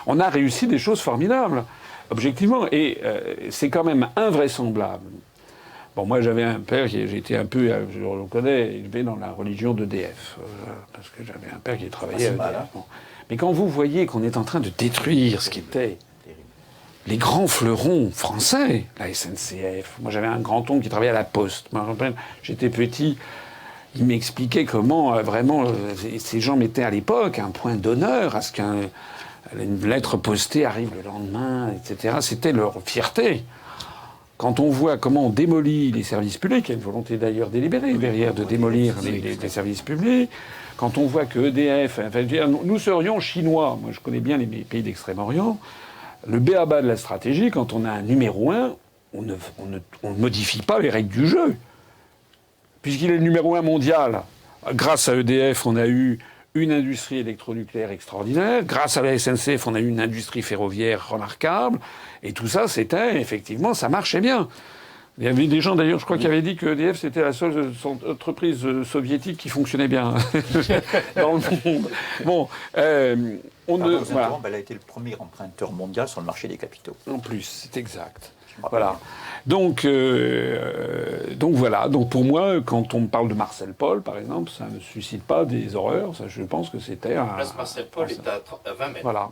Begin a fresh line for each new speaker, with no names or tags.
On a réussi des choses formidables, objectivement. Et c'est quand même invraisemblable. Bon, moi, j'avais un père qui j'étais un peu, je le reconnais, élevé dans la religion d'EDF. Parce que j'avais un père qui travaillait à EDF.
Mal, hein.
Bon. Mais quand vous voyez qu'on est en train de détruire ce qui était les grands fleurons français, la SNCF. Moi, j'avais un grand-oncle qui travaillait à la Poste. Moi, je me rappelle, j'étais petit. Il m'expliquait comment vraiment ces gens mettaient à l'époque un point d'honneur à ce qu'une lettre postée arrive le lendemain, etc. C'était leur fierté. Quand on voit comment on démolit les services publics, il y a une volonté d'ailleurs délibérée derrière de démolir les services publics, quand on voit que EDF, enfin, nous serions chinois, moi je connais bien les pays d'Extrême-Orient, le b.a.-ba de la stratégie, quand on a un numéro 1, on ne modifie pas les règles du jeu. Puisqu'il est le numéro 1 mondial, grâce à EDF, on a eu une industrie électronucléaire extraordinaire. Grâce à la SNCF, on a eu une industrie ferroviaire remarquable. Et tout ça, c'était, effectivement, ça marchait bien. Il y avait des gens, d'ailleurs, je crois, qui avaient dit que EDF, c'était la seule entreprise soviétique qui fonctionnait bien dans le monde. Bon,
voilà. Elle a été le premier emprunteur mondial sur le marché des capitaux.
En plus, c'est exact. Voilà. Donc voilà. Donc pour moi, quand on me parle de Marcel Paul, par exemple, ça ne suscite pas des horreurs. Ça, je pense que c'était un...
Place Marcel Paul est à 20 mètres.
Voilà.